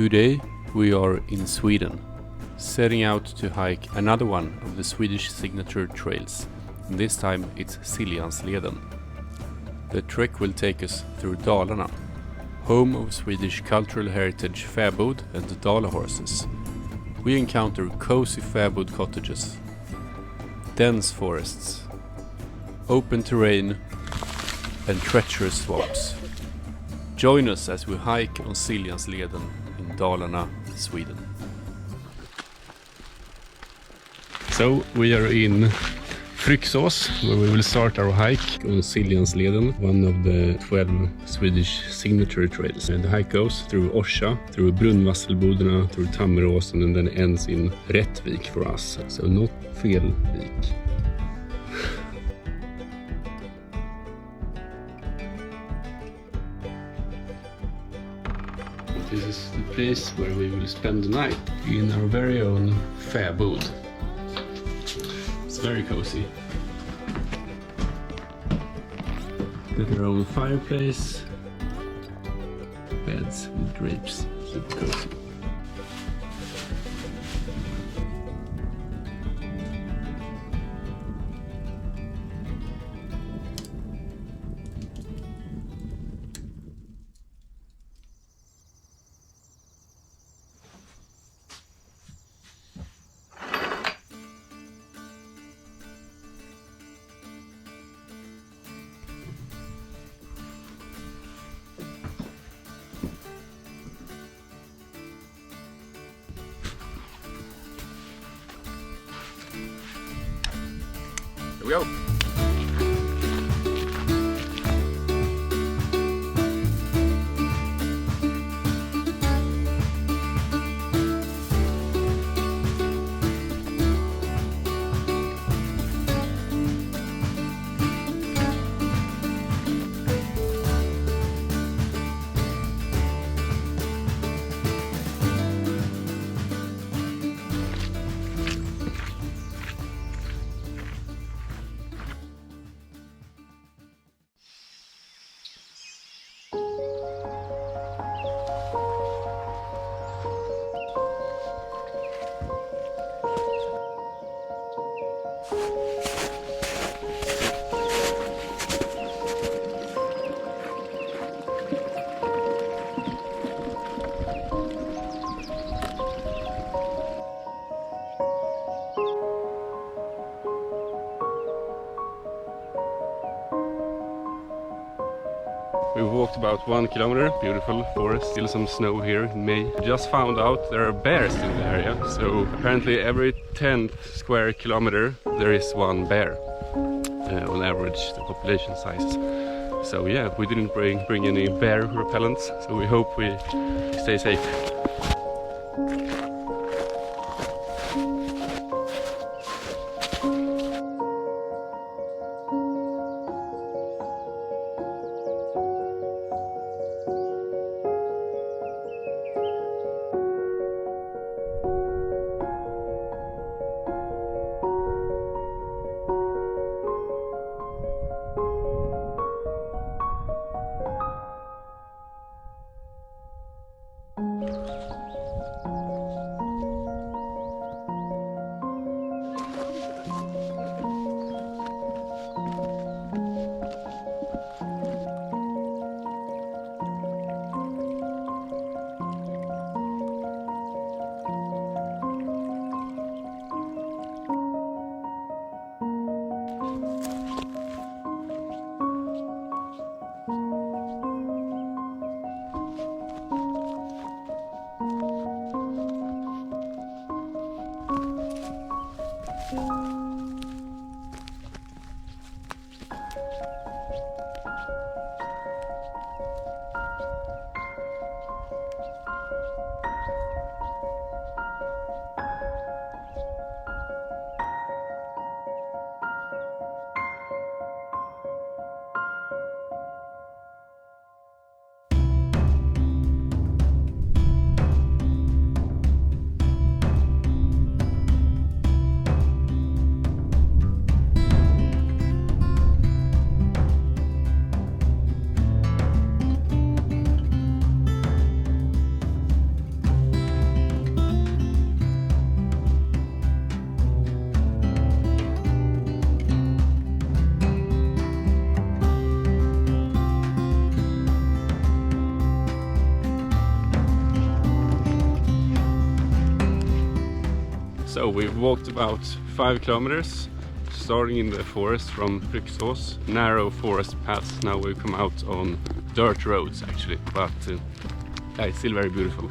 Today we are in Sweden, setting out to hike another one of the Swedish signature trails, and this time it's Siljansleden. The trek will take us through Dalarna, home of Swedish cultural heritage Fäbod and Dala horses. We encounter cozy Fäbod cottages, dense forests, open terrain and treacherous swamps. Join us as we hike on Siljansleden in Dalarna, Sweden. So we are in Fryksås, where we will start our hike on Siljansleden, one of the 12 Swedish signature trails. And the hike goes through Orsa, through Brunnvasselbodarna, through Tammeråsen, and then ends in Rättvik for us. So not Felvik. This is the place where we will spend the night in our very own Fäbod. It's very cozy. Got our own fireplace, beds with drapes, super cozy. Here we go. We walked about 1 kilometer, beautiful forest, still some snow here in May. Just found out there are bears in the area, so apparently every 10th square kilometer there is one bear, on average the population size. So yeah, we didn't bring any bear repellents, so we hope we stay safe. So we've walked about 5 kilometers, starting in the forest from Fryksås, narrow forest paths. Now we've come out on dirt roads actually, but yeah, it's still very beautiful.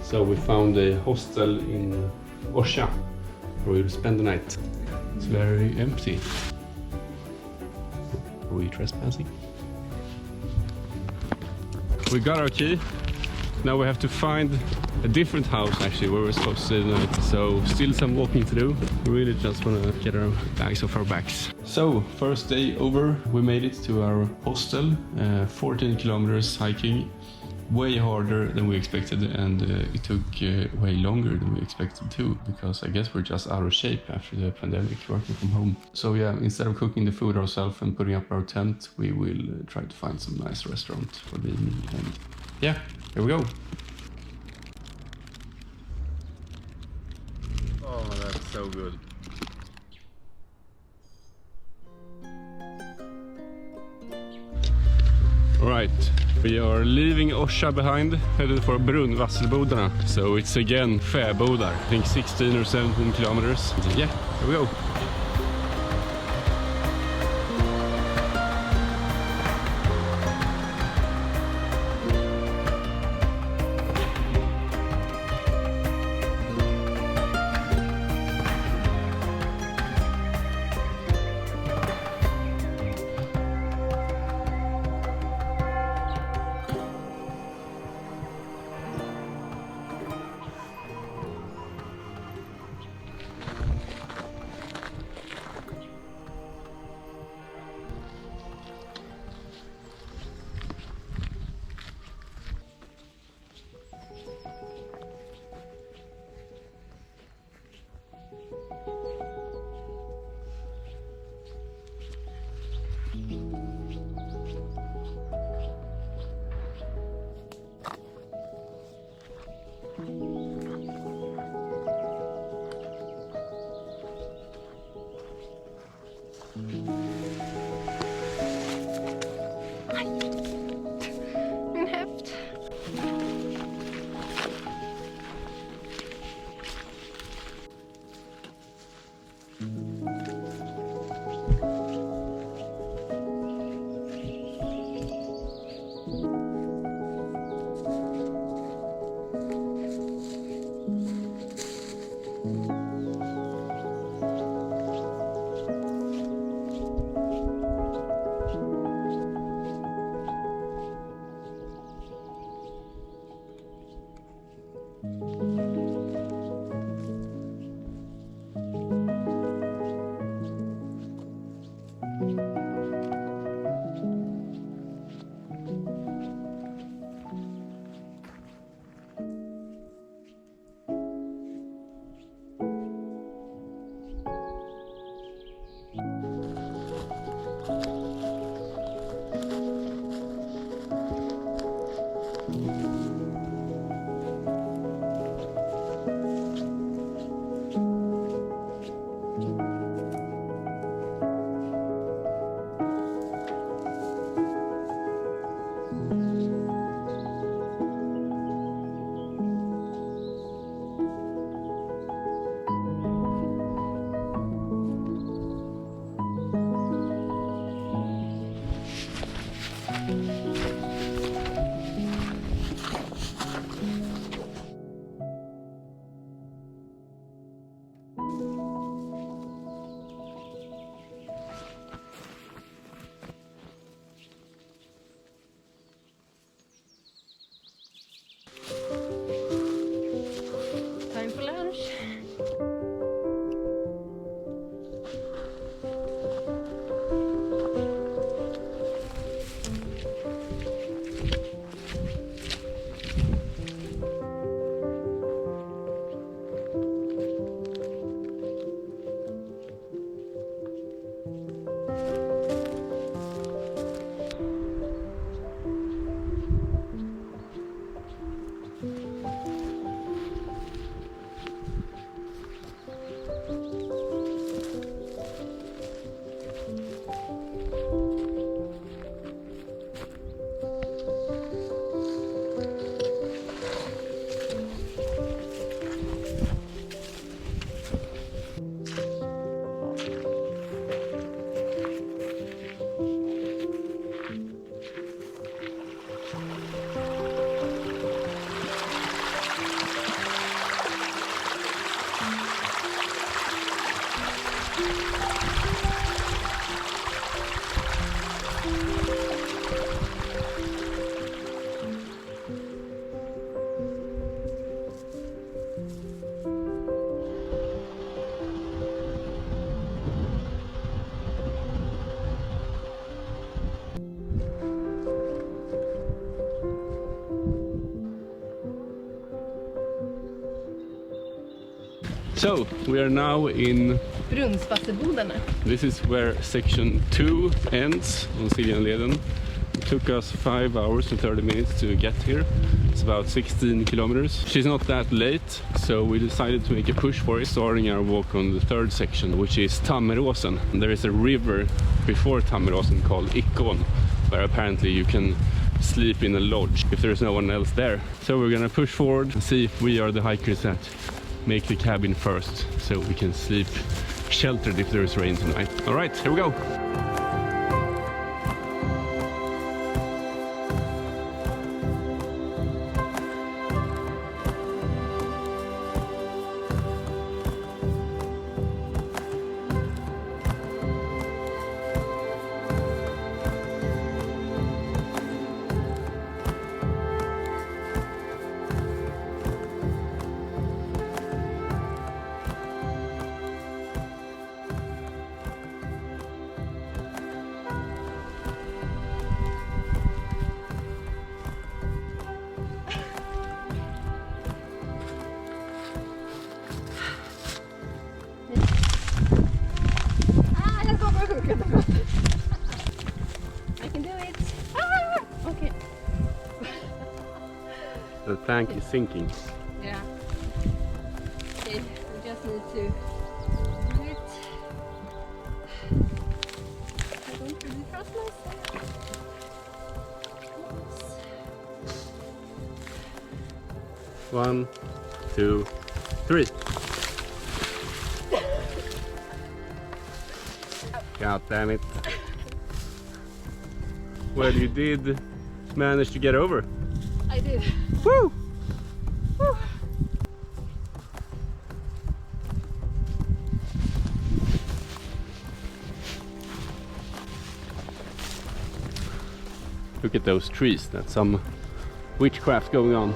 So we found a hostel in Orsa where we'll spend the night. It's very empty. Are we trespassing? We got our key. Now we have to find a different house actually where we're supposed to stay the night. So still some walking to do. We really just want to get our bags off our backs. So first day over, we made it to our hostel. 14 kilometers hiking. Way harder than we expected, and it took way longer than we expected too, because I guess we're just out of shape after the pandemic, working from home. So yeah, instead of cooking the food ourselves and putting up our tent, we will try to find some nice restaurant for the evening. And yeah, here we go. Oh, that's so good. All right. We are leaving Orsa behind, headed for Brunnvasselbodarna. So it's again Fäbod, I think 16 or 17 kilometers. Yeah, here we go. So, we are now in Brunnvasselbodarna. This is where section 2 ends on Siljansleden. It took us 5 hours and 30 minutes to get here. It's about 16 kilometers. She's not that late, so we decided to make a push for it, starting our walk on the third section, which is Tammeråsen. And there is a river before Tammeråsen called Ickån, where apparently you can sleep in a lodge if there's no one else there. So we're gonna push forward and see if we are the hikers that make the cabin first, so we can sleep sheltered if there is rain tonight. All right, here we go. I can do it. Ah! Okay. The tank is sinking. Yeah. Okay, we just need to do it. I don't really trust myself. Oops. 1, 2, 3. God damn it. Well, you did manage to get over. I did. Woo! Woo. Look at those trees. That's some witchcraft going on.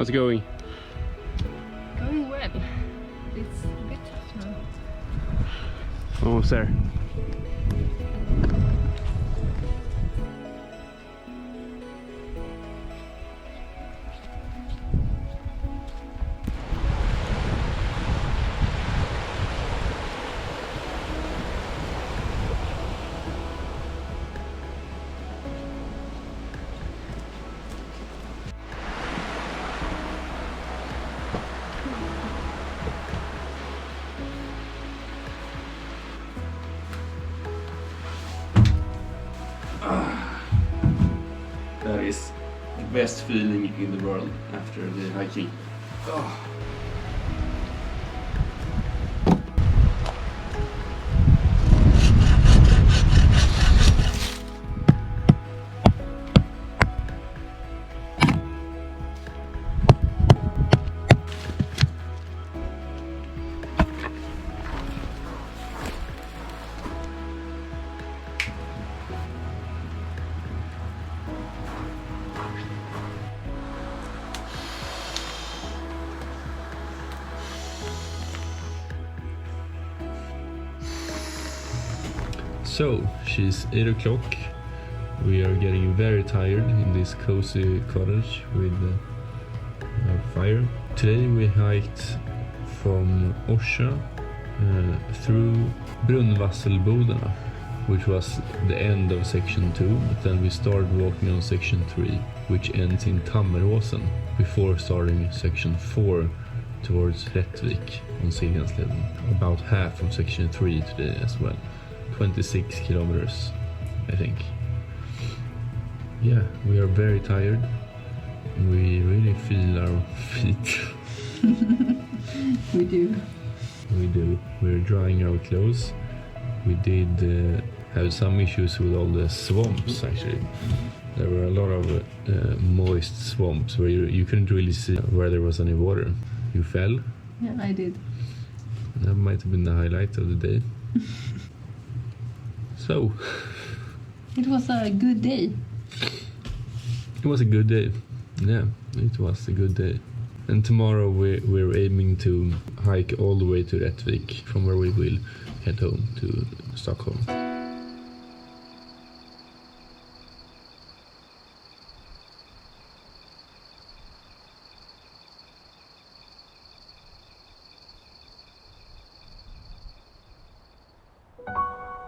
How's it going? Going well. It's a bit tough now. Almost there. That is the best feeling in the world after the hiking. Oh. So, she's 8 o'clock. We are getting very tired in this cozy cottage with a fire. Today we hiked from Orsa through Brunnvasselbodarna, which was the end of section 2, but then we started walking on section 3, which ends in Tammeråsen, before starting section 4 towards Rättvik on Siljansleden. About half of section 3 today as well. 26 kilometers, I think. Yeah, we are very tired. We really feel our feet. We do. We do. We're drying our clothes. We did have some issues with all the swamps, actually. There were a lot of moist swamps where you couldn't really see where there was any water. You fell. Yeah, I did. That might have been the highlight of the day. So, it was a good day. It was a good day. Yeah, it was a good day. And tomorrow we're aiming to hike all the way to Rättvik, from where we will head home to Stockholm.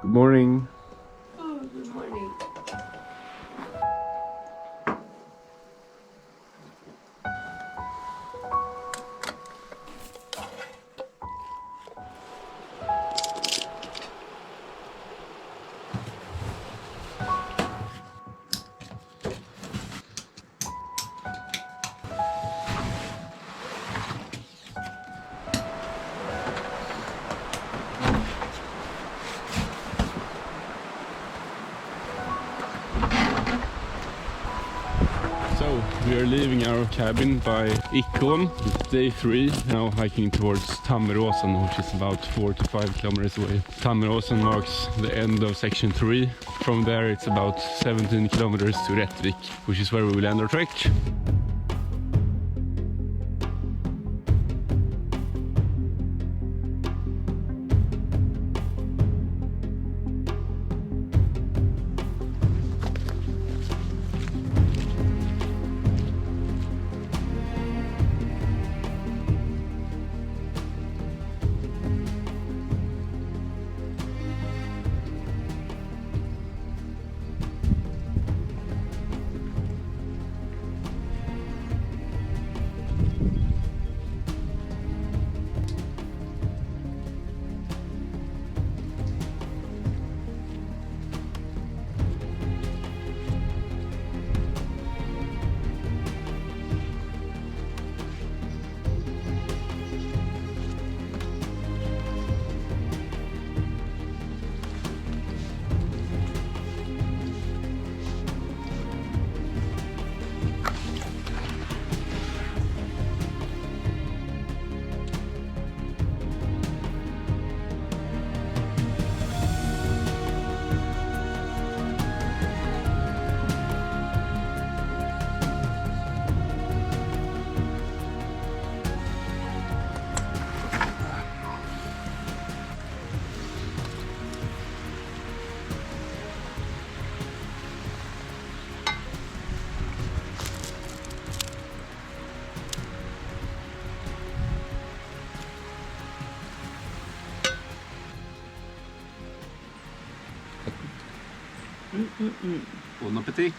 Good morning. Oh, good morning. So, we are leaving our cabin by Ickån. It's day 3, now hiking towards Tammeråsen, which is about 4 to 5 kilometers away. Tammeråsen marks the end of section 3. From there it's about 17 kilometers to Rättvik, which is where we will end our trek. Bon appétit!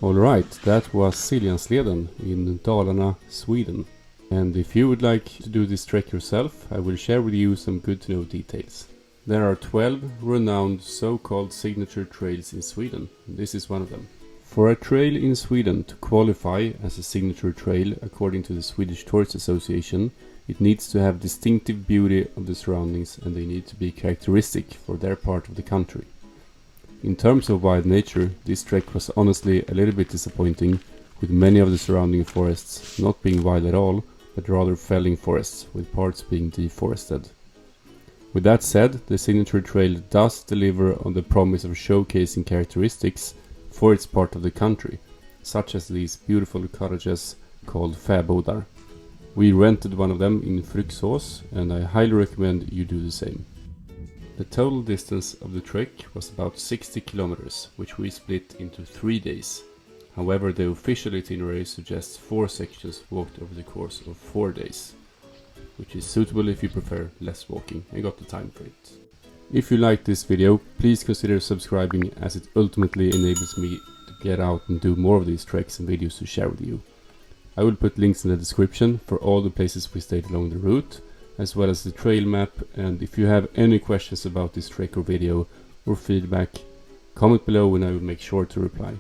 Alright, that was Siljansleden in Dalarna, Sweden. And if you would like to do this trek yourself, I will share with you some good to know details. There are 12 renowned so-called signature trails in Sweden. This is one of them. For a trail in Sweden to qualify as a signature trail according to the Swedish Tourist Association, it needs to have distinctive beauty of the surroundings and they need to be characteristic for their part of the country. In terms of wild nature, this trek was honestly a little bit disappointing, with many of the surrounding forests not being wild at all, but rather felling forests, with parts being deforested. With that said, the signature trail does deliver on the promise of showcasing characteristics for its part of the country, such as these beautiful cottages called Fäbodar. We rented one of them in Fryksås, and I highly recommend you do the same. The total distance of the trek was about 60 kilometers, which we split into 3 days. However, the official itinerary suggests 4 sections walked over the course of 4 days, which is suitable if you prefer less walking and got the time for it. If you like this video, please consider subscribing, as it ultimately enables me to get out and do more of these treks and videos to share with you. I will put links in the description for all the places we stayed along the route, as well as the trail map, and if you have any questions about this trek or video or feedback, comment below and I will make sure to reply.